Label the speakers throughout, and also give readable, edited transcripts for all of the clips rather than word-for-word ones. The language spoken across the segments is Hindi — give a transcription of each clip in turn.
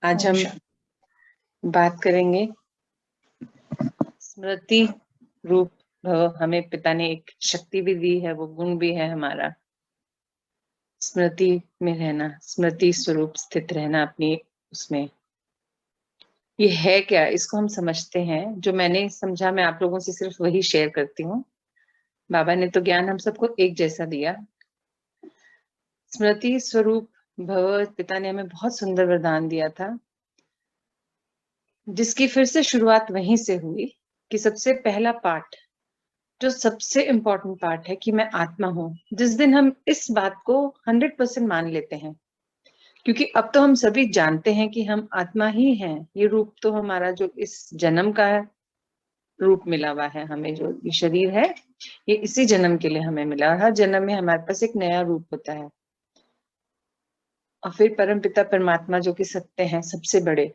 Speaker 1: आज हम बात करेंगे स्मृति रूप भव। हमें पिता ने एक शक्ति भी दी है, वो गुण भी है हमारा, स्मृति में रहना, स्मृति स्वरूप स्थित रहना अपनी उसमें। ये है क्या, इसको हम समझते हैं। जो मैंने समझा मैं आप लोगों से सिर्फ वही शेयर करती हूँ। बाबा ने तो ज्ञान हम सबको एक जैसा दिया। स्मृति स्वरूप भव, पिता ने हमें बहुत सुंदर वरदान दिया था, जिसकी फिर से शुरुआत वहीं से हुई कि सबसे पहला पाठ, जो सबसे इम्पोर्टेंट पार्ट है कि मैं आत्मा हूं। जिस दिन हम इस बात को 100% मान लेते हैं, क्योंकि अब तो हम सभी जानते हैं कि हम आत्मा ही हैं। ये रूप तो हमारा जो इस जन्म का रूप मिला हुआ है हमें, जो ये शरीर है ये इसी जन्म के लिए हमें मिला, और हर जन्म में हमारे पास एक नया रूप होता है। और फिर परम पिता परमात्मा जो कि सत्य है सबसे बड़े,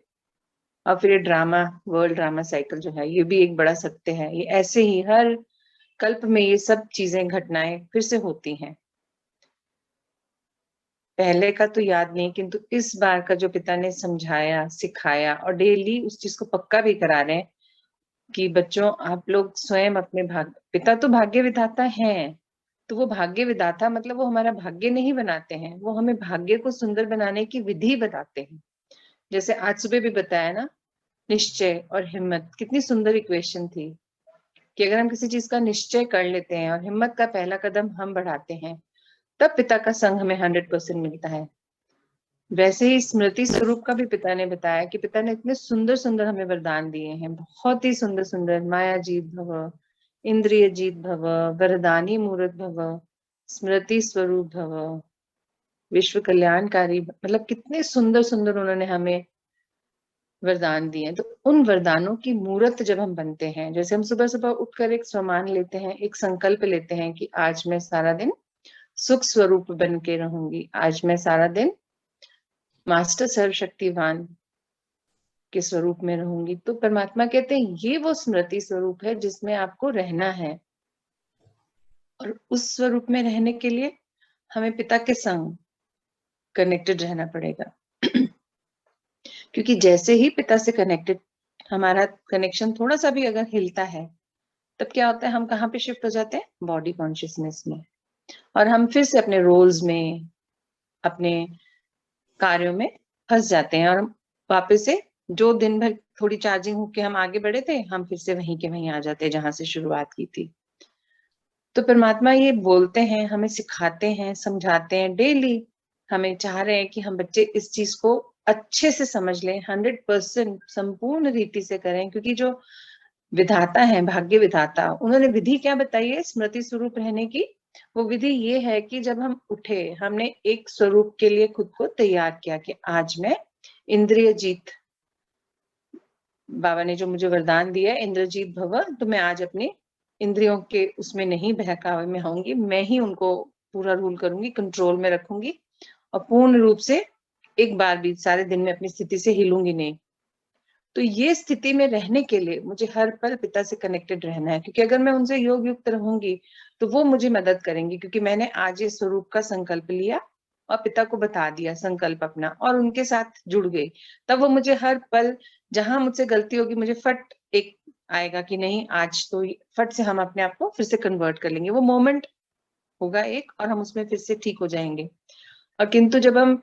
Speaker 1: और फिर ये ड्रामा, वर्ल्ड ड्रामा साइकिल जो है, ये भी एक बड़ा सत्य है। ये ऐसे ही हर कल्प में ये सब चीजें, घटनाएं फिर से होती हैं। पहले का तो याद नहीं, किंतु इस बार का जो पिता ने समझाया, सिखाया और डेली उस चीज को पक्का भी करा रहे हैं कि बच्चों आप लोग स्वयं अपने पिता तो भाग्य विधाता हैं। तो वो भाग्य विधाता मतलब वो हमारा भाग्य नहीं बनाते हैं, वो हमें भाग्य को सुंदर बनाने की विधि बताते हैं। जैसे आज सुबह भी बताया ना, निश्चय और हिम्मत, कितनी सुंदर इक्वेशन थी कि अगर हम किसी चीज का निश्चय कर लेते हैं और हिम्मत का पहला कदम हम बढ़ाते हैं, तब पिता का संग हमें 100% मिलता है। वैसे ही स्मृति स्वरूप का भी पिता ने बताया कि पिता ने इतने सुंदर सुंदर हमें वरदान दिए हैं, बहुत ही सुंदर सुंदर। माया जीत भव, इंद्रिय जीत भव, वरदानी मूर्त भव, स्मृति स्वरूप भव, विश्व कल्याणकारी, मतलब कितने सुंदर सुंदर उन्होंने हमें वरदान दिए हैं। तो उन वरदानों की मूर्त जब हम बनते हैं, जैसे हम सुबह सुबह उठकर एक स्वमान लेते हैं, एक संकल्प लेते हैं कि आज मैं सारा दिन सुख स्वरूप बन के रहूंगी, आज मैं सारा दिन मास्टर सर्वशक्तिवान के स्वरूप में रहूंगी, तो परमात्मा कहते हैं ये वो स्मृति स्वरूप है जिसमें आपको रहना है। और उस स्वरूप में रहने के लिए हमें पिता के संग कनेक्टेड रहना पड़ेगा। क्योंकि जैसे ही पिता से कनेक्टेड, हमारा कनेक्शन थोड़ा सा भी अगर हिलता है, तब क्या होता है, हम कहाँ पे शिफ्ट हो जाते हैं, बॉडी कॉन्शियसनेस में। और हम फिर से अपने रोल्स में, अपने कार्यों में फंस जाते हैं, और वापस से जो दिन भर थोड़ी चार्जिंग होके हम आगे बढ़े थे, हम फिर से वहीं के वहीं आ जाते हैं जहां से शुरुआत की थी। तो परमात्मा ये बोलते हैं, हमें सिखाते हैं, समझाते हैं डेली। हमें चाह रहे हैं कि हम बच्चे इस चीज को अच्छे से समझ लें, 100% संपूर्ण रीति से करें। क्योंकि जो विधाता है, भाग्य विधाता, उन्होंने विधि क्या बताई है स्मृति स्वरूप रहने की? वो विधि ये है कि जब हम उठे, हमने एक स्वरूप के लिए खुद को तैयार किया कि आज मैं इंद्रिय जीत, बाबा ने जो मुझे वरदान दिया है इंद्रजीत भव, तो मैं आज अपने इंद्रियों के उसमें नहीं, बहकावे में होंगी, मैं ही उनको पूरा रूल करूंगी, कंट्रोल में रखूंगी, और पूर्ण रूप से एक बार भी सारे दिन में अपनी स्थिति से हिलूंगी नहीं। तो ये स्थिति में रहने के लिए मुझे हर पल पिता से कनेक्टेड रहना है, क्योंकि अगर मैं उनसे योग युक्त रहूंगी तो वो मुझे मदद करेंगी, क्योंकि मैंने आज ये स्वरूप का संकल्प लिया और पिता को बता दिया संकल्प अपना, और उनके साथ जुड़ गई। तब वो मुझे हर पल, जहां मुझसे गलती होगी, मुझे फट एक आएगा कि नहीं, आज तो फट से हम अपने आप को फिर से कन्वर्ट कर लेंगे। वो मोमेंट होगा एक, और हम उसमें फिर से ठीक हो जाएंगे। और किंतु जब हम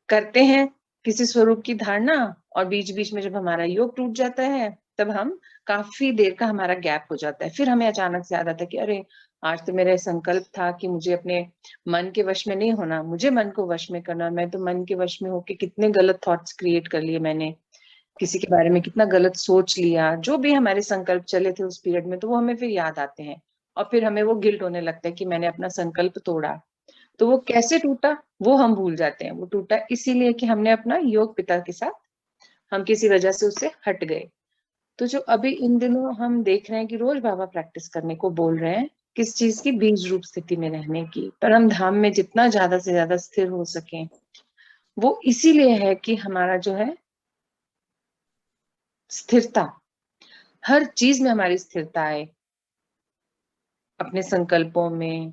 Speaker 1: करते हैं किसी स्वरूप की धारणा, और बीच बीच में जब हमारा योग टूट जाता है, तब हम काफी देर का हमारा गैप हो जाता है। फिर हमें अचानक से याद आता है कि अरे, आज तो मेरा संकल्प था कि मुझे अपने मन के वश में नहीं होना, मुझे मन को वश में करना। मैं तो मन के वश में होके कितने गलत थॉट्स क्रिएट कर लिए मैंने, किसी के बारे में कितना गलत सोच लिया, जो भी हमारे संकल्प चले थे उस पीरियड में, तो वो हमें फिर याद आते हैं। और फिर हमें वो गिल्ट होने लगता है कि मैंने अपना संकल्प तोड़ा। तो वो कैसे टूटा वो हम भूल जाते हैं। वो टूटा इसीलिए कि हमने अपना योग पिता के साथ, हम किसी वजह से उससे हट गए। तो जो अभी इन दिनों हम देख रहे हैं कि रोज बाबा प्रैक्टिस करने को बोल रहे हैं, किस चीज की, बीज रूप स्थिति में रहने की, परम धाम में जितना ज्यादा से ज्यादा स्थिर हो सके। वो इसीलिए है कि हमारा जो है स्थिरता, हर चीज में हमारी स्थिरता आए, अपने संकल्पों में,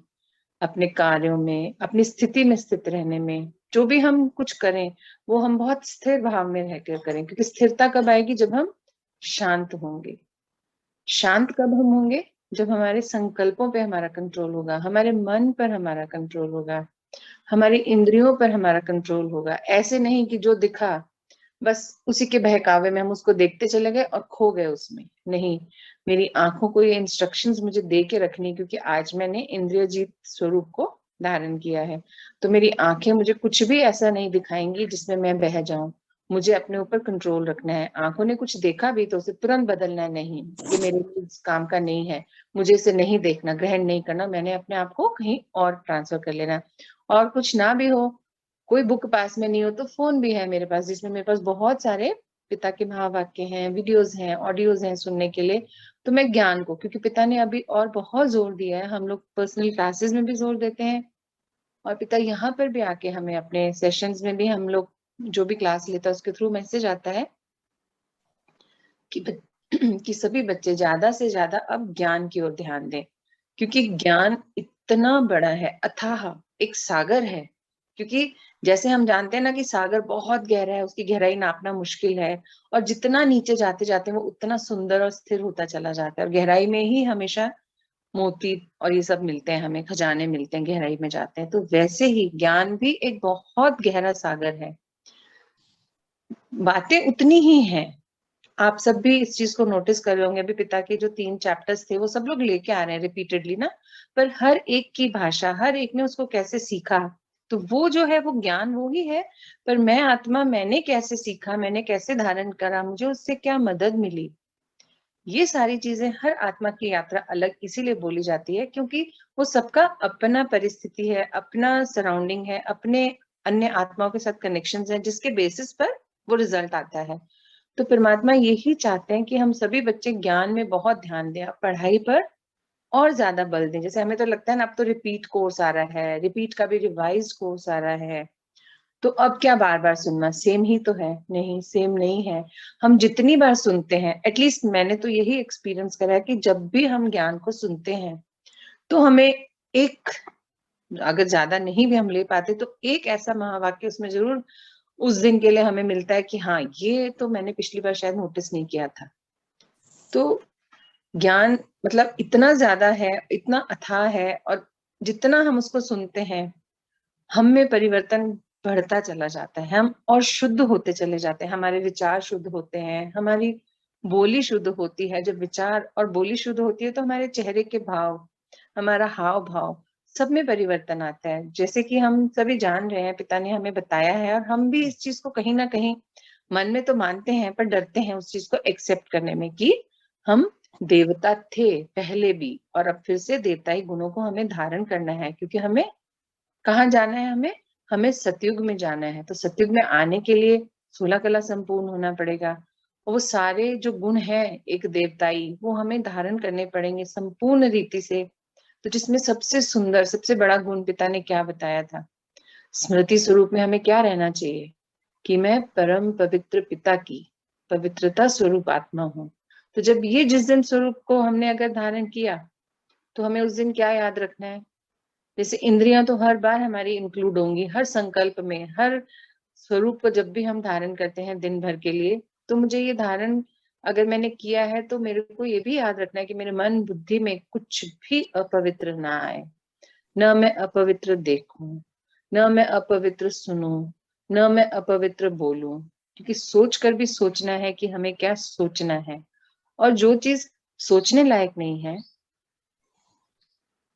Speaker 1: अपने कार्यों में, अपनी स्थिति में स्थित रहने में, जो भी हम कुछ करें वो हम बहुत स्थिर भाव में रहकर करें, क्योंकि स्थिरता कब आएगी? जब हम शांत होंगे। शांत कब हम होंगे? जब हमारे संकल्पों पे हमारा कंट्रोल होगा, हमारे मन पर हमारा कंट्रोल होगा, हमारी इंद्रियों पर हमारा कंट्रोल होगा। ऐसे नहीं कि जो दिखा बस उसी के बहकावे में हम उसको देखते चले गए और खो गए उसमें। नहीं, मेरी आंखों को ये इंस्ट्रक्शंस मुझे दे के रखनी, क्योंकि आज मैंने इंद्रियजीत स्वरूप को धारण किया है। तो मेरी आंखें मुझे कुछ भी ऐसा नहीं दिखाएंगी जिसमें मैं बह जाऊं। मुझे अपने ऊपर कंट्रोल रखना है। आंखों ने कुछ देखा भी तो उसे तुरंत बदलना है, नहीं ये मेरे लिए इस काम का नहीं है, मुझे इसे नहीं देखना, ग्रहण नहीं करना, मैंने अपने आप को कहीं और ट्रांसफर कर लेना। और कुछ ना भी हो, कोई बुक पास में नहीं हो तो फोन भी है मेरे पास, जिसमें मेरे पास बहुत सारे पिता के महावाक्य हैं, वीडियोस हैं, ऑडियोज हैं सुनने के लिए। तो मैं ज्ञान को, क्योंकि पिता ने अभी और बहुत जोर दिया है, हम लोग पर्सनल क्लासेस में भी जोर देते हैं और पिता यहाँ पर भी आके हमें अपने सेशंस में भी, हम लोग जो भी क्लास लेता है उसके थ्रू मैसेज आता है कि कि सभी बच्चे ज्यादा से ज्यादा अब ज्ञान की ओर ध्यान दें, क्योंकि ज्ञान इतना बड़ा है, अथाह एक सागर है। क्योंकि जैसे हम जानते हैं ना कि सागर बहुत गहरा है, उसकी गहराई नापना मुश्किल है, और जितना नीचे जाते जाते हैं वो उतना सुंदर और स्थिर होता चला जाता है, और गहराई में ही हमेशा मोती और ये सब मिलते हैं, हमें खजाने मिलते हैं, गहराई में जाते हैं। तो वैसे ही ज्ञान भी एक बहुत गहरा सागर है, बातें उतनी ही हैं। आप सब भी इस चीज को नोटिस कर रहे होंगे, अभी पिता के जो 3 चैप्टर्स थे वो सब लोग लेके आ रहे हैं रिपीटेडली ना, पर हर एक की भाषा, हर एक ने उसको कैसे सीखा, तो वो जो है वो ज्ञान वो ही है। पर मैं आत्मा, मैंने कैसे सीखा, मैंने कैसे धारण करा, मुझे उससे क्या मदद मिली, ये सारी चीजें हर आत्मा की यात्रा अलग इसीलिए बोली जाती है, क्योंकि वो सबका अपना परिस्थिति है, अपना सराउंडिंग है, अपने अन्य आत्माओं के साथ कनेक्शंस हैं, जिसके बेसिस पर वो रिजल्ट आता है। तो परमात्मा यही चाहते हैं कि हम सभी बच्चे ज्ञान में बहुत ध्यान दें, पढ़ाई पर और ज्यादा बल दें। जैसे हमें तो लगता है ना, अब तो रिपीट कोर्स आ रहा है, रिपीट का भी रिवाइज कोर्स आ रहा है, तो अब क्या बार बार सुनना, सेम ही तो है? नहीं, सेम नहीं है। हम जितनी बार सुनते हैं, एटलीस्ट मैंने तो यही एक्सपीरियंस करा है कि जब भी हम ज्ञान को सुनते हैं तो हमें एक, अगर ज्यादा नहीं भी हम ले पाते तो एक ऐसा महावाक्य उसमें जरूर उस दिन के लिए हमें मिलता है कि हाँ, ये तो मैंने पिछली बार शायद नोटिस नहीं किया था। तो ज्ञान मतलब इतना ज्यादा है, इतना अथाह है, और जितना हम उसको सुनते हैं हम में परिवर्तन बढ़ता चला जाता है, हम और शुद्ध होते चले जाते हैं, हमारे विचार शुद्ध होते हैं, हमारी बोली शुद्ध होती है। जब विचार और बोली शुद्ध होती है तो हमारे चेहरे के भाव, हमारा हाव भाव, सब में परिवर्तन आता है। जैसे कि हम सभी जान रहे हैं, पिता ने हमें बताया है, और हम भी इस चीज को कहीं ना कहीं मन में तो मानते हैं पर डरते हैं उस चीज को एक्सेप्ट करने में, कि हम देवता थे पहले भी और अब फिर से देवताई गुणों को हमें धारण करना है, क्योंकि हमें कहाँ जाना है? हमें हमें सतयुग में जाना है। तो सतयुग में आने के लिए 16 कला संपूर्ण होना पड़ेगा, और वो सारे जो गुण हैं एक देवताई, वो हमें धारण करने पड़ेंगे संपूर्ण रीति से। तो जिसमें सबसे सुंदर, सबसे बड़ा गुण पिता ने क्या बताया था? स्मृति स्वरूप में हमें क्या रहना चाहिए? कि मैं परम पवित्र पिता की पवित्रता स्वरूप आत्मा हूँ। तो जब ये जिस दिन स्वरूप को हमने अगर धारण किया, तो हमें उस दिन क्या याद रखना है? जैसे इंद्रियां तो हर बार हमारी इंक्लूड होंगी, हर संकल्प में, हर स्वरूप को जब भी हम धारण करते हैं दिन भर के लिए, तो मुझे ये धारण अगर मैंने किया है तो मेरे को ये भी याद रखना है कि मेरे मन बुद्धि में कुछ भी अपवित्र ना आए, न मैं अपवित्र देखूं, न मैं अपवित्र सुनूं, न मैं अपवित्र बोलूं। क्योंकि सोच कर भी सोचना है कि हमें क्या सोचना है, और जो चीज सोचने लायक नहीं है,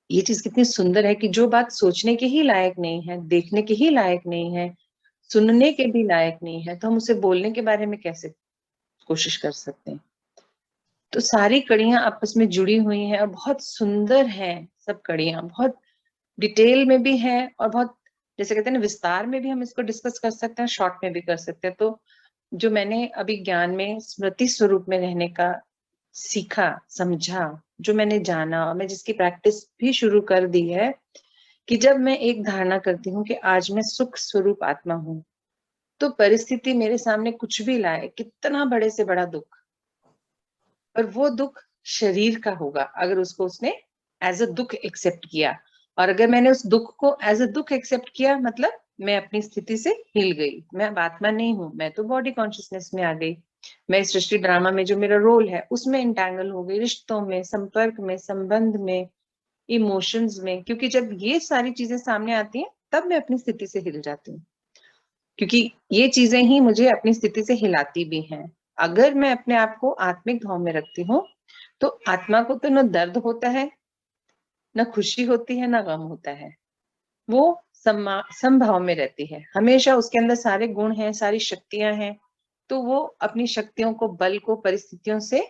Speaker 1: ये चीज कितनी सुंदर है कि जो बात सोचने के ही लायक नहीं है, देखने के ही लायक नहीं है, सुनने के भी लायक नहीं है, तो हम उसे बोलने के बारे में कैसे कोशिश कर सकते हैं? तो सारी कड़ियां आपस में जुड़ी हुई हैं और बहुत सुंदर है। सब कड़ियां बहुत डिटेल में भी है, और बहुत, जैसे कहते हैं ना, विस्तार में भी हम इसको डिस्कस कर सकते हैं, शॉर्ट में भी कर सकते हैं। तो जो मैंने अभी ज्ञान में स्मृति स्वरूप में रहने का सीखा, समझा, जो मैंने जाना, और मैं जिसकी प्रैक्टिस भी शुरू कर दी है, कि जब मैं एक धारणा करती हूँ कि आज मैं सुख स्वरूप आत्मा हूँ, तो परिस्थिति मेरे सामने कुछ भी लाए, कितना बड़े से बड़ा दुख, पर वो दुख शरीर का होगा अगर उसको उसने एज अ दुख एक्सेप्ट किया। और अगर मैंने उस दुख को एज अ दुख एक्सेप्ट किया, मतलब मैं अपनी स्थिति से हिल गई, मैं अब आत्मा नहीं हूँ, मैं तो बॉडी कॉन्शियसनेस में आ गई। मैं इस सृष्टि ड्रामा में जो मेरा रोल है उसमें इंटैंगल हो गई, रिश्तों में, संपर्क में, संबंध में, इमोशंस में। क्योंकि जब ये सारी चीजें सामने आती हैं तब मैं अपनी स्थिति से हिल जाती हूँ, क्योंकि ये चीजें ही मुझे अपनी स्थिति से हिलाती भी हैं। अगर मैं अपने आप को आत्मिक भाव में रखती हूँ तो आत्मा को तो न दर्द होता है, न खुशी होती है, न गम होता है। वो समभाव में रहती है, हमेशा उसके अंदर सारे गुण हैं, सारी शक्तियां हैं। तो वो अपनी शक्तियों को, बल को परिस्थितियों से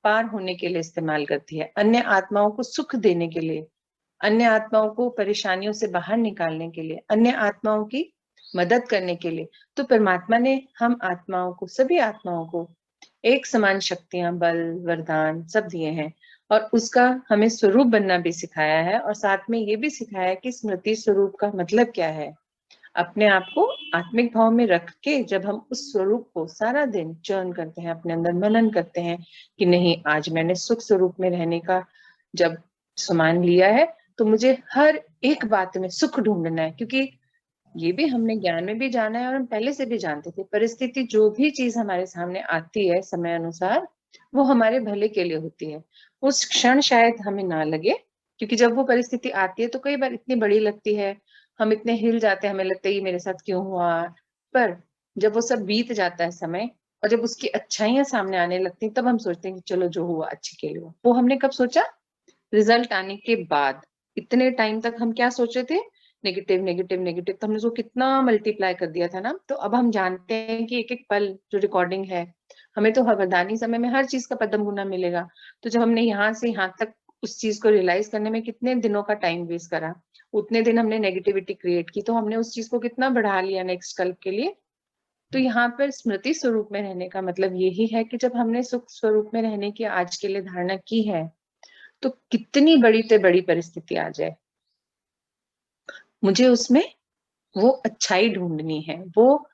Speaker 1: पार होने के लिए इस्तेमाल करती है, अन्य आत्माओं को सुख देने के लिए, अन्य आत्माओं को परेशानियों से बाहर निकालने के लिए, अन्य आत्माओं की मदद करने के लिए। तो परमात्मा ने हम आत्माओं को, सभी आत्माओं को एक समान शक्तियां, बल, वरदान सब दिए हैं, और उसका हमें स्वरूप बनना भी सिखाया है, और साथ में ये भी सिखाया है कि स्मृति स्वरूप का मतलब क्या है। अपने आप को आत्मिक भाव में रख के जब हम उस स्वरूप को सारा दिन चर्न करते हैं, अपने अंदर मनन करते हैं कि नहीं, आज मैंने सुख स्वरूप में रहने का जब सामान लिया है तो मुझे हर एक बात में सुख ढूंढना है। क्योंकि ये भी हमने ज्ञान में भी जाना है और हम पहले से भी जानते थे, परिस्थिति जो भी चीज हमारे सामने आती है समय अनुसार वो हमारे भले के लिए होती है। उस क्षण शायद हमें ना लगे, क्योंकि जब वो परिस्थिति आती है तो कई बार इतनी बड़ी लगती है, हम इतने हिल जाते हैं, हमें लगता है ये मेरे साथ क्यों हुआ। पर जब वो सब बीत जाता है समय, और जब उसकी अच्छाइयां सामने आने लगती हैं, तब हम सोचते हैं कि चलो जो हुआ अच्छे के लिए हुआ। वो हमने कब सोचा? रिजल्ट आने के बाद। इतने टाइम तक हम क्या सोच रहे थे? Negative negative negative. तो हमने उसको कितना मल्टीप्लाई कर दिया था ना। तो अब हम जानते हैं कि एक एक पल जो रिकॉर्डिंग है, हमें तो वरदानी समय में हर चीज का पदम गुना मिलेगा। तो जब हमने यहाँ से यहाँ तक उस चीज को रियलाइज करने में कितने दिनों का टाइम वेस्ट करा, उतने दिन हमने नेगेटिविटी क्रिएट की, तो हमने उस चीज को कितना बढ़ा लिया नेक्स्ट कल्प के लिए। तो यहाँ पर स्मृति स्वरूप में रहने का मतलब यही है कि जब हमने सुख स्वरूप में रहने की आज के लिए धारणा की है, तो कितनी बड़ी से बड़ी परिस्थिति आ जाए, मुझे उसमें वो अच्छाई ढूंढनी है, वो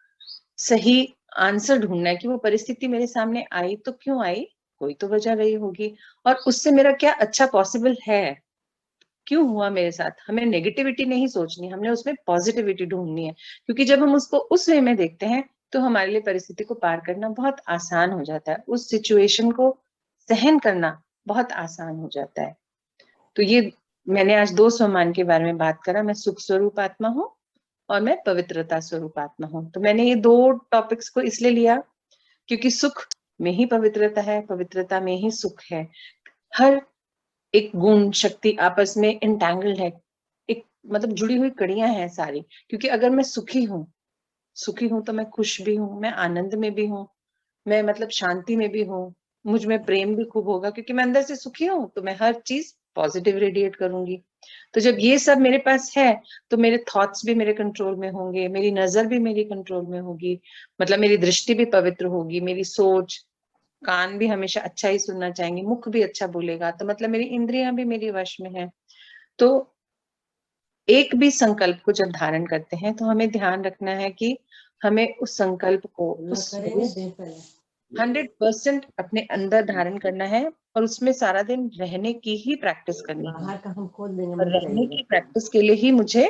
Speaker 1: सही आंसर ढूंढना है कि वो परिस्थिति मेरे सामने आई तो क्यों आई, कोई तो वजह रही होगी, और उससे मेरा क्या अच्छा पॉसिबल है, क्यों हुआ मेरे साथ। हमें नेगेटिविटी नहीं सोचनी, हमने उसमें पॉजिटिविटी ढूंढनी है। क्योंकि जब हम उसको उस वे में देखते हैं तो हमारे लिए परिस्थिति को पार करना बहुत आसान हो जाता है, उस सिचुएशन को सहन करना बहुत आसान हो जाता है। तो ये मैंने आज दो स्वमान के बारे में बात करा, मैं सुख स्वरूप आत्मा हूँ और मैं पवित्रता स्वरूप आत्मा हूँ। तो मैंने ये दो टॉपिक्स को इसलिए लिया क्योंकि सुख में ही पवित्रता है, पवित्रता में ही सुख है। हर एक गुण शक्ति आपस में इंटैंगल्ड है, एक मतलब जुड़ी हुई कड़ियां हैं सारी। क्योंकि अगर मैं सुखी हूँ तो मैं खुश भी हूँ, मैं आनंद में भी हूँ, मैं मतलब शांति में भी हूँ, मुझ में प्रेम भी खूब होगा, क्योंकि मैं अंदर से सुखी हूँ तो मैं हर चीज पॉजिटिव रेडिएट करूंगी। तो जब ये सब मेरे पास है तो मेरे थॉट्स भी मेरे कंट्रोल में होंगे, मेरी नजर भी मेरी कंट्रोल में होगी, मतलब मेरी दृष्टि भी पवित्र होगी, मेरी सोच, कान भी हमेशा अच्छा ही सुनना चाहेंगे, मुख भी अच्छा बोलेगा, तो मतलब मेरी इंद्रियां भी मेरी वश में है। तो एक भी संकल्प को जब धारण करते हैं तो हमें ध्यान रखना है कि हमें उस संकल्प को, उस 100% अपने अंदर धारण करना है, और उसमें सारा दिन रहने की ही प्रैक्टिस करनी है। और रहने की प्रैक्टिस के लिए ही मुझे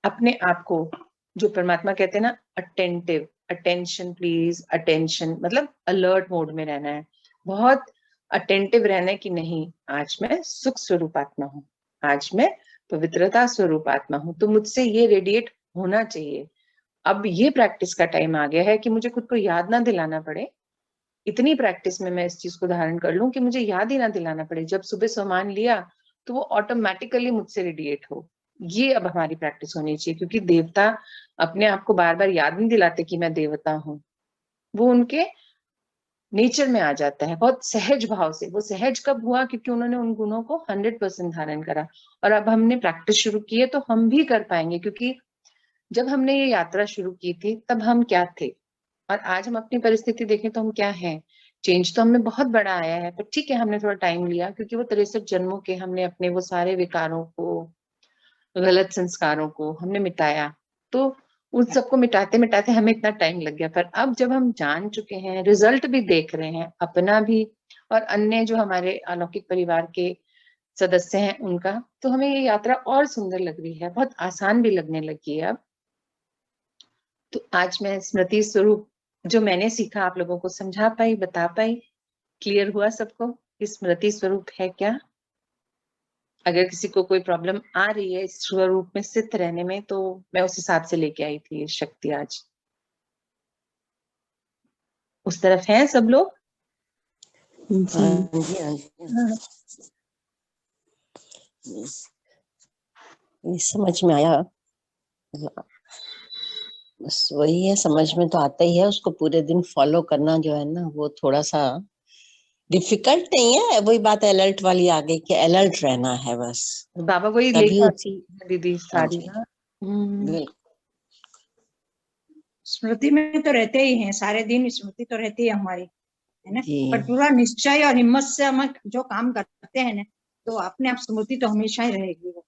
Speaker 1: अपने आप को, जो परमात्मा कहते हैं ना, अटेंटिव, अटेंशन प्लीज, अटेंशन मतलब अलर्ट मोड में रहना है, बहुत अटेंटिव रहना है कि नहीं, आज मैं सुख स्वरूप आत्मा हूँ, आज मैं पवित्रता स्वरूप आत्मा हूँ, तो मुझसे ये रेडिएट होना चाहिए। अब ये प्रैक्टिस का टाइम आ गया है कि मुझे खुद को याद ना दिलाना पड़े, इतनी प्रैक्टिस में मैं इस चीज को धारण कर लूं कि मुझे याद ही ना दिलाना पड़े, जब सुबह सामान लिया तो वो ऑटोमेटिकली मुझसे रेडिएट हो। ये अब हमारी प्रैक्टिस होनी चाहिए, क्योंकि देवता अपने आप को बार बार याद नहीं दिलाते कि मैं देवता हूँ, वो उनके नेचर में आ जाता है बहुत सहज भाव से। वो सहज कब हुआ? क्योंकि उन्होंने उन गुणों को 100% धारण करा। और अब हमने प्रैक्टिस शुरू की है तो हम भी कर पाएंगे, क्योंकि जब हमने ये यात्रा शुरू की थी तब हम क्या थे, और आज हम अपनी परिस्थिति देखें तो हम क्या हैं। चेंज तो हमें बहुत बड़ा आया है, पर ठीक है, हमने थोड़ा टाइम लिया, क्योंकि वो 63 जन्मों के हमने अपने वो सारे विकारों को, गलत संस्कारों को हमने मिटाया। तो उन सबको मिटाते मिटाते हमें इतना टाइम लग गया, पर अब जब हम जान चुके हैं, रिजल्ट भी देख रहे हैं अपना भी और अन्य जो हमारे अलौकिक परिवार के सदस्य हैं उनका, तो हमें ये यात्रा और सुंदर लग रही है, बहुत आसान भी लगने लगी है अब। तो आज मैं स्मृति स्वरूप जो मैंने सीखा आप लोगों को समझा पाई, बता पाई, क्लियर हुआ सबको कि स्मृति स्वरूप है क्या। अगर किसी को कोई प्रॉब्लम आ रही है इस स्वरूप में स्थित रहने में, तो मैं उस हिसाब से लेके आई थी ये शक्ति आज। उस तरफ हैं सब लोग?
Speaker 2: हाँ जी, हाँ जी,
Speaker 1: हाँ।
Speaker 2: ये समझ में आया। बस वही है, समझ में तो आता ही है, उसको पूरे दिन फॉलो करना जो है ना, वो थोड़ा सा डिफिकल्ट नहीं है। वही बात अलर्ट वाली आ गई कि अलर्ट रहना है बस,
Speaker 1: बाबा वही
Speaker 2: तभी
Speaker 1: लेकर
Speaker 2: उसी।
Speaker 1: दीदी
Speaker 2: हाँ
Speaker 1: सारी
Speaker 2: जी,
Speaker 1: ना।
Speaker 2: बिल्कुल।
Speaker 3: स्मृति में तो रहते ही हैं, सारे दिन स्मृति तो रहती है हमारी, है ना।
Speaker 2: जी
Speaker 3: पर पूरा निश्चय और हिम्मत से हम जो काम करते हैं ना, तो अपने आप स्मृति तो हमेशा ही रहेगी वो,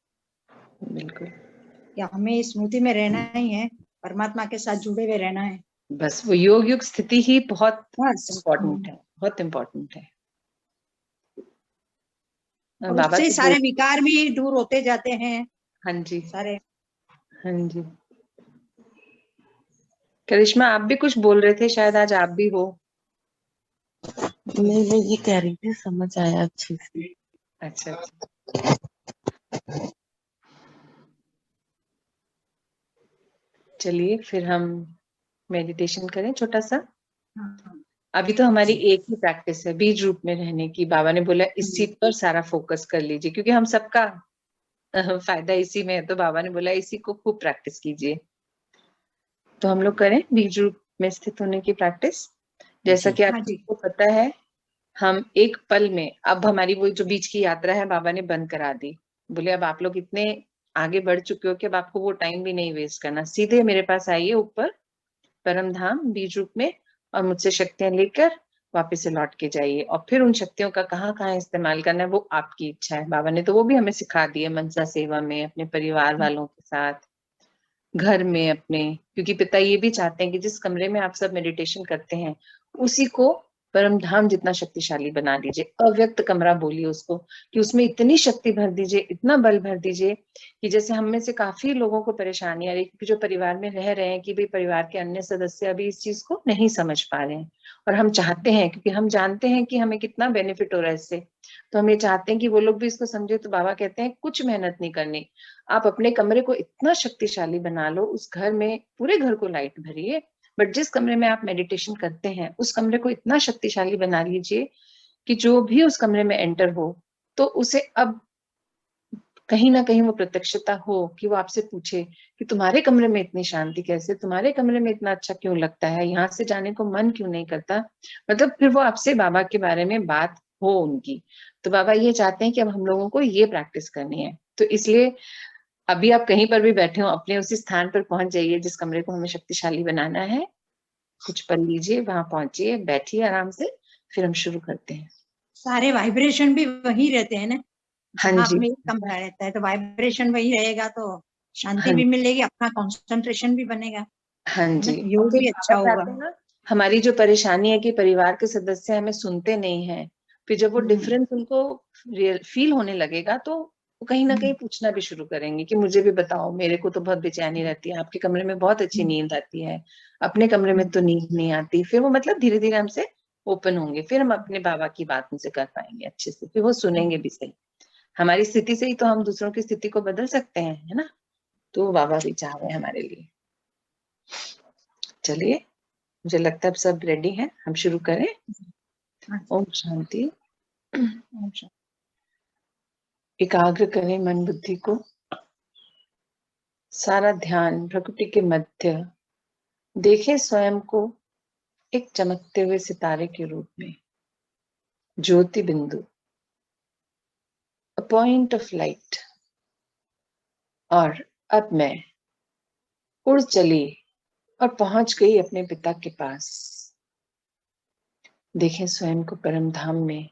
Speaker 1: बिल्कुल।
Speaker 3: कि हमें स्मृति में रहना ही है, परमात्मा के साथ जुड़े हुए रहना है।
Speaker 1: बस वो योग युग स्थिति ही बहुत
Speaker 3: बस
Speaker 1: इम्पोर्टेंट है, बहुत इम्पोर्टेंट है।
Speaker 3: और
Speaker 1: बाबा
Speaker 3: उससे
Speaker 1: तो
Speaker 3: सारे विकार भी दूर होते जाते हैं
Speaker 1: हाँ जी,
Speaker 3: सारे।
Speaker 1: हाँ जी। करिश्मा आप भी कुछ बोल रहे थे, शायद आज आप भी हो।
Speaker 4: मैं ये कह रही थी, समझ आया अच्छे से।
Speaker 1: अच्छा अच्छा। चलिए फिर हम मेडिटेशन करें छोटा सा।
Speaker 3: हाँ।
Speaker 1: अभी तो हमारी एक ही प्रैक्टिस है बीज रूप में रहने की। बाबा ने बोला इसी पर सारा फोकस कर लीजिए, क्योंकि हम सबका फायदा इसी में है, तो बाबा ने बोला इसी को खूब प्रैक्टिस कीजिए। तो हम लोग करें बीज रूप में स्थित होने की प्रैक्टिस। जैसा
Speaker 2: जी।
Speaker 1: कि
Speaker 3: हाँ जी।
Speaker 1: आपको पता है, हम एक पल में, अब हमारी वो जो बीच की यात्रा है बाबा ने बंद करा दी। बोले अब आप लोग इतने आगे बढ़ चुके हो कि अब आपको वो टाइम भी नहीं वेस्ट करना, सीधे मेरे पास आइए ऊपर परम धाम बीज रूप में, और मुझसे शक्तियां लेकर वापस से लौट के जाइए। और फिर उन शक्तियों का कहाँ कहाँ इस्तेमाल करना है वो आपकी इच्छा है। बाबा ने तो वो भी हमें सिखा दिया, मनसा सेवा में, अपने परिवार वालों के साथ, घर में अपने। क्योंकि पिता ये भी चाहते हैं कि जिस कमरे में आप सब मेडिटेशन करते हैं उसी को परम धाम जितना शक्तिशाली बना दीजिए। अव्यक्त कमरा बोलिए उसको, कि उसमें इतनी शक्ति भर दीजिए, इतना बल भर दीजिए कि जैसे हम में से काफी लोगों को परेशानी आ रही है, क्योंकि जो परिवार में रह रहे हैं कि भाई परिवार के अन्य सदस्य अभी इस चीज को नहीं समझ पा रहे हैं, और हम चाहते हैं, क्योंकि हम जानते हैं कि हमें कितना बेनिफिट हो रहा है इससे, तो हम ये चाहते हैं कि वो लोग भी इसको समझे। तो बाबा कहते हैं कुछ मेहनत नहीं करनी, आप अपने कमरे को इतना शक्तिशाली बना लो, उस घर में पूरे घर को लाइट भरिए, बट जिस कमरे में आप मेडिटेशन करते हैं उस कमरे को इतना शक्तिशाली बना लीजिए कि जो भी उस कमरे में एंटर हो तो उसे अब कहीं ना कहीं वो प्रत्यक्षता हो कि वो आपसे पूछे कि तुम्हारे कमरे में इतनी शांति कैसे, तुम्हारे कमरे में इतना अच्छा क्यों लगता है, यहाँ से जाने को मन क्यों नहीं करता। मतलब फिर वो आपसे बाबा के बारे में बात हो उनकी। तो बाबा ये चाहते हैं कि अब हम लोगों को ये प्रैक्टिस करनी है। तो इसलिए अभी आप कहीं पर भी बैठे हो, अपने उसी स्थान पर पहुंच जाइए जिस कमरे को हमें शक्तिशाली बनाना है। कुछ पल लीजिए, वहां पहुंचिए, बैठिए आराम से, फिर हम शुरू करते हैं।
Speaker 3: सारे वाइब्रेशन भी वही रहते हैं ना,
Speaker 1: हाँ
Speaker 3: जहाँ
Speaker 1: जी,
Speaker 3: में कमरा रहता है तो वाइब्रेशन वही रहेगा, तो शांति
Speaker 1: हाँ
Speaker 3: भी मिलेगी, अपना कंसंट्रेशन भी बनेगा,
Speaker 1: हाँ
Speaker 3: है ना,
Speaker 1: जी। और
Speaker 3: योग
Speaker 1: फिर
Speaker 3: भी
Speaker 1: बाबा
Speaker 3: अच्छा होगा।
Speaker 1: चाहते हैं ना, हमारी जो परेशानी है कि परिवार के सदस्य हमें सुनते नहीं हैं, फिर जब वो डिफरेंस उनको फील होने लगेगा तो वो कहीं ना कहीं पूछना भी शुरू करेंगे कि मुझे भी बताओ, मेरे को तो बहुत बेचैनी रहती है, आपके कमरे में बहुत अच्छी नींद आती है, अपने कमरे में तो नींद नहीं आती। फिर वो मतलब धीरे धीरे हमसे ओपन होंगे, फिर हम अपने बाबा की बात उनसे कर पाएंगे अच्छे से, फिर वो सुनेंगे भी सही। हमारी स्थिति से ही तो हम दूसरों की स्थिति को बदल सकते हैं, है ना। तो बाबा भी चाह रहे हैं हमारे लिए। चलिए, मुझे लगता है अब सब रेडी हैं, हम शुरू करें। ओम शांति। एकाग्र करें मन बुद्धि को, सारा ध्यान प्रकृति के मध्य, देखें स्वयं को एक चमकते हुए सितारे के रूप में, ज्योति बिंदु, अ पॉइंट ऑफ लाइट। और अब मैं उड़ चली और पहुंच गई अपने पिता के पास। देखें स्वयं को परम धाम में,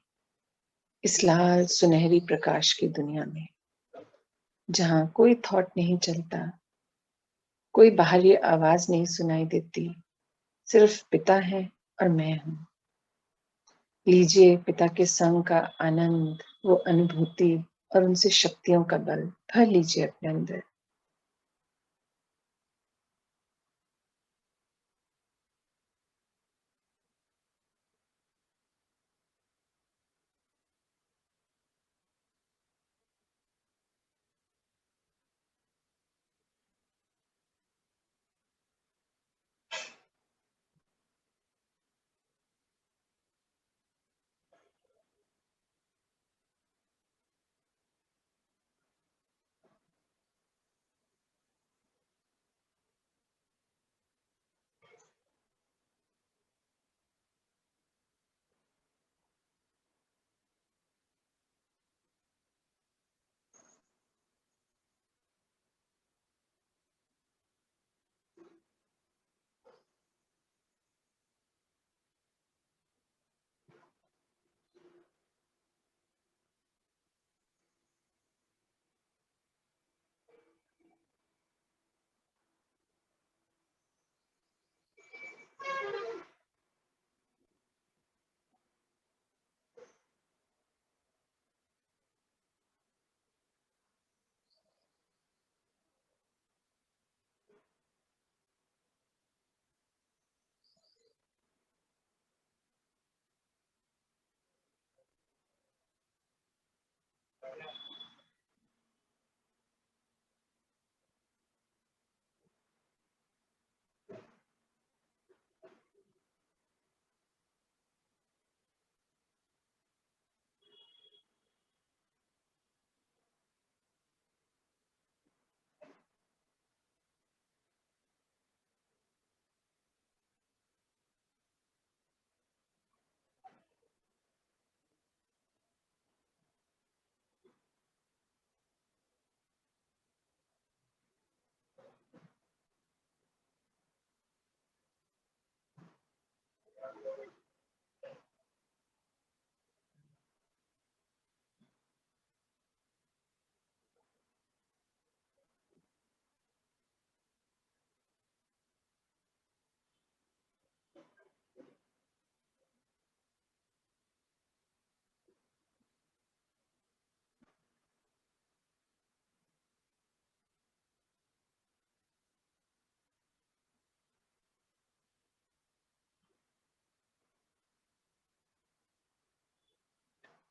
Speaker 1: इस लाल सुनहरी प्रकाश की दुनिया में, जहां कोई थॉट नहीं चलता, कोई बाहरी आवाज नहीं सुनाई देती, सिर्फ पिता है और मैं हूं। लीजिए पिता के संग का आनंद, वो अनुभूति और उनसे शक्तियों का बल भर लीजिए अपने अंदर।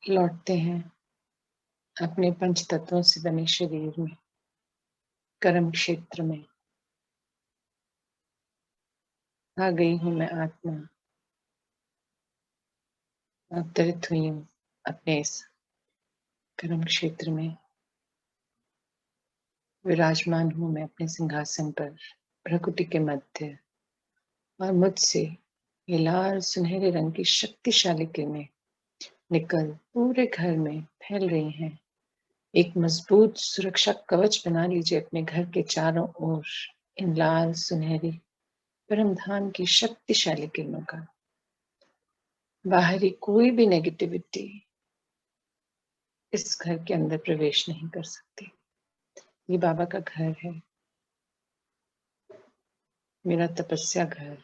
Speaker 1: लौटते हैं अपने पंच तत्वों से बने शरीर में, कर्म क्षेत्र में। आ गई हूं मैं आत्मा, अवतरित हुई हूं अपने इस कर्म क्षेत्र में। विराजमान हूं मैं अपने सिंहासन पर, प्रकृति के मध्य, और मुझसे ये लाल सुनहरे रंग की शक्तिशाली किरणें निकल पूरे घर में फैल रही हैं। एक मजबूत सुरक्षा कवच बना लीजिए अपने घर के चारों ओर इन लाल सुनहरी परमधाम की शक्तिशाली किरणों का। बाहरी कोई भी नेगेटिविटी इस घर के अंदर प्रवेश नहीं कर सकती। ये बाबा का घर है, मेरा तपस्या घर।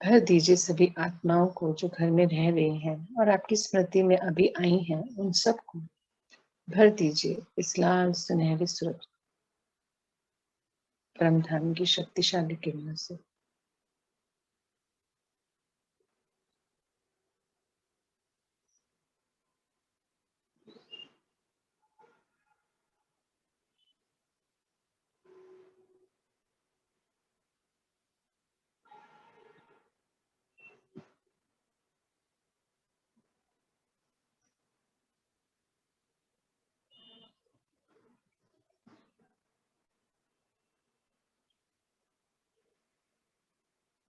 Speaker 1: भर दीजिए सभी आत्माओं को जो घर में रह रही हैं और आपकी स्मृति में अभी आई हैं, उन सबको भर दीजिए इस लाल सुनहरे सूरज परमधाम की शक्तिशाली किरणों से।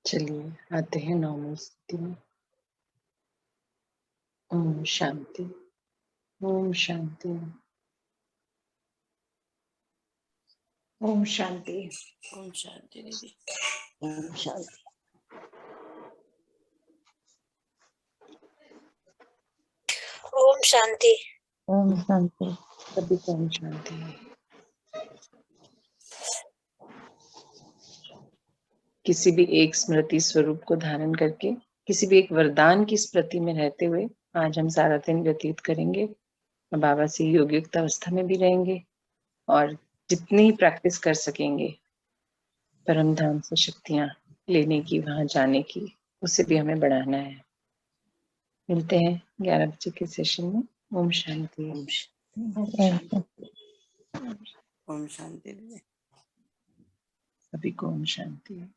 Speaker 1: चलिए आते हैं नॉर्मल स्थिति में। ओम शांति, ओम शांति, ओम शांति।
Speaker 4: ओम शांति दीदी।
Speaker 2: ओम शांति।
Speaker 5: ओम शांति।
Speaker 4: ओम शांति।
Speaker 1: सभी को ओम शांति। किसी भी एक स्मृति स्वरूप को धारण करके, किसी भी एक वरदान की स्मृति में रहते हुए आज हम सारा दिन व्यतीत करेंगे और बाबा से योग युक्त अवस्था में भी रहेंगे और जितनी प्रैक्टिस कर सकेंगे परम धाम से शक्तियां लेने की, वहां जाने की, उसे भी हमें बढ़ाना है। मिलते हैं 11 बजे के सेशन में। ओम शांति।
Speaker 2: ओम शांति।
Speaker 4: ओम शांति दीदी।
Speaker 1: सभी को ओम शांति।